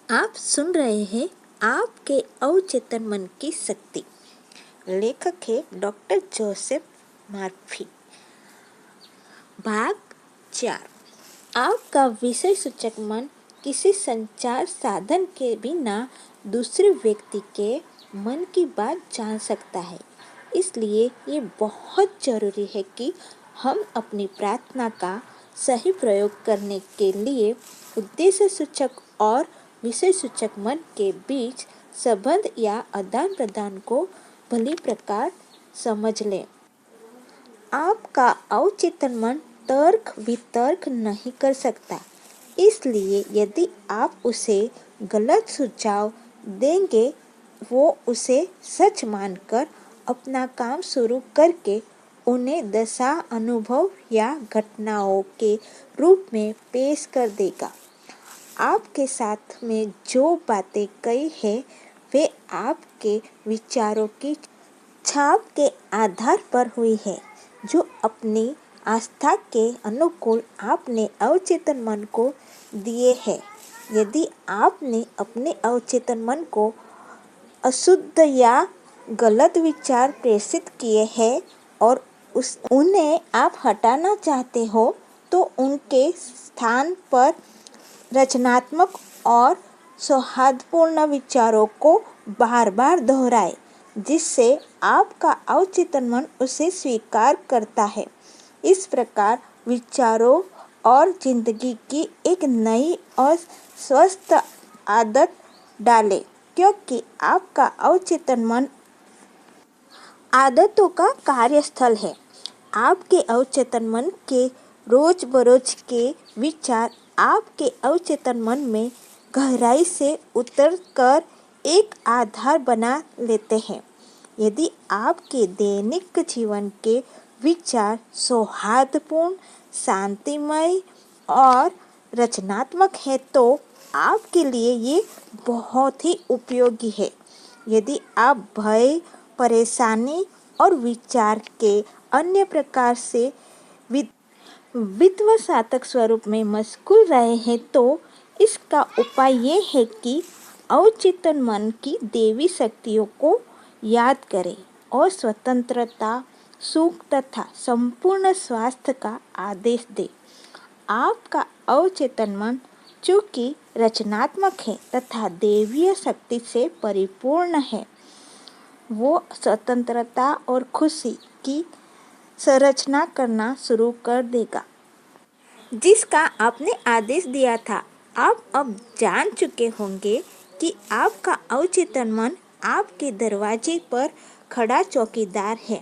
आप सुन रहे हैं आपके अवचेतन मन की शक्ति। लेखक है डॉक्टर जोसेफ मर्फी। भाग 4। आपका विषय सूचक मन किसी संचार साधन के बिना दूसरे व्यक्ति के मन की बात जान सकता है। इसलिए ये बहुत जरूरी है कि हम अपनी प्रार्थना का सही प्रयोग करने के लिए उद्देश्य सूचक और विषय सूचक मन के बीच संबंध या आदान प्रदान को भली प्रकार समझ लें। आपका अवचेतन मन तर्क वितर्क नहीं कर सकता, इसलिए यदि आप उसे गलत सुझाव देंगे, वो उसे सच मानकर अपना काम शुरू करके उन्हें दशा अनुभव या घटनाओं के रूप में पेश कर देगा। आपके साथ में जो बातें कही है वे आपके विचारों की छाप के आधार पर हुई है, जो अपनी आस्था के अनुकूल आपने अवचेतन मन को दिए हैं। यदि आपने अपने अवचेतन मन को अशुद्ध या गलत विचार प्रेषित किए हैं और उन्हें आप हटाना चाहते हो, तो उनके स्थान पर रचनात्मक और सौहार्दपूर्ण विचारों को बार बार दोहराएं, जिससे आपका अवचेतन मन उसे स्वीकार करता है। इस प्रकार विचारों और जिंदगी की एक नई और स्वस्थ आदत डालें, क्योंकि आपका अवचेतन मन आदतों का कार्यस्थल है। आपके अवचेतन मन के रोज बरोज के विचार आपके अवचेतन मन में गहराई से उतर कर एक आधार बना लेते हैं। यदि आपके दैनिक जीवन के विचार सौहार्दपूर्ण, शांतिमय और रचनात्मक है, तो आपके लिए ये बहुत ही उपयोगी है। यदि आप भय, परेशानी और विचार के अन्य प्रकार से विध्वंसात्मक स्वरूप में मशगूल रहे हैं, तो इसका उपाय ये है कि अवचेतन मन की देवी शक्तियों को याद करें और स्वतंत्रता, सुख तथा संपूर्ण स्वास्थ्य का आदेश दें। आपका अवचेतन मन चूँकि रचनात्मक है तथा देवीय शक्ति से परिपूर्ण है, वो स्वतंत्रता और खुशी की संरचना करना शुरू कर देगा, जिसका आपने आदेश दिया था। आप अब जान चुके होंगे कि आपका अवचेतन मन आपके दरवाजे पर खड़ा चौकीदार है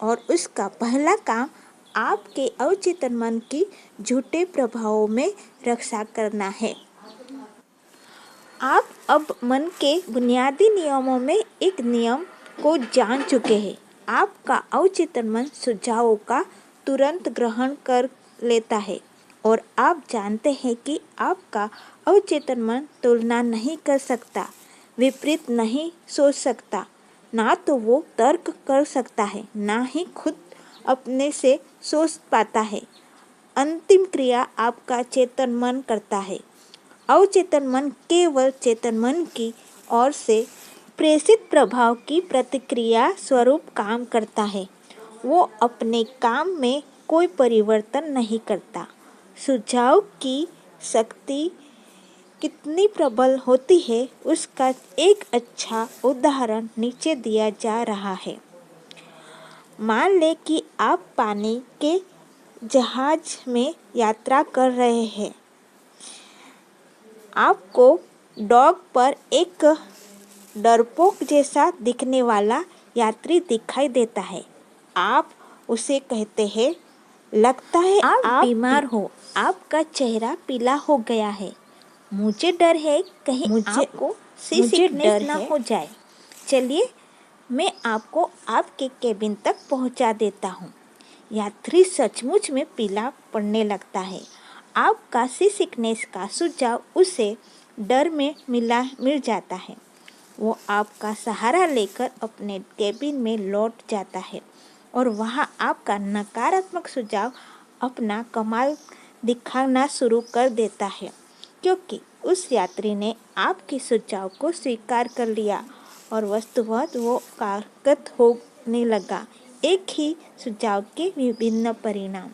और उसका पहला काम आपके अवचेतन मन की झूठे प्रभावों में रक्षा करना है। आप अब मन के बुनियादी नियमों में एक नियम को जान चुके हैं। आपका अवचेतन मन सुझावों का तुरंत ग्रहण कर लेता है और आप जानते हैं कि आपका अवचेतन मन तुलना नहीं कर सकता, विपरीत नहीं सोच सकता। ना तो वो तर्क कर सकता है, ना ही खुद अपने से सोच पाता है। अंतिम क्रिया आपका चेतन मन करता है। अवचेतन मन केवल चेतन मन की ओर से प्रेषित प्रभाव की प्रतिक्रिया स्वरूप काम करता है। वो अपने काम में कोई परिवर्तन नहीं करता। सुझाव की शक्ति कितनी प्रबल होती है, उसका एक अच्छा उदाहरण नीचे दिया जा रहा है। मान लें कि आप पानी के जहाज में यात्रा कर रहे हैं। आपको डॉक पर एक डरपोक जैसा दिखने वाला यात्री दिखाई देता है। आप उसे कहते हैं, लगता है आप बीमार हो, आपका चेहरा पीला हो गया है। मुझे डर है कहीं आपको सी सिकनेस ना हो जाए। चलिए, मैं आपको आपके केबिन तक पहुंचा देता हूं। यात्री सचमुच में पीला पड़ने लगता है। आपका सी सिकनेस का सुझाव उसे डर में मिल जाता है। वो आपका सहारा लेकर अपने केबिन में लौट जाता है और वहाँ आपका नकारात्मक सुझाव अपना कमाल दिखाना शुरू कर देता है, क्योंकि उस यात्री ने आपके सुझाव को स्वीकार कर लिया और वस्तुतः वो कारगर होने लगा। एक ही सुझाव के विभिन्न परिणाम।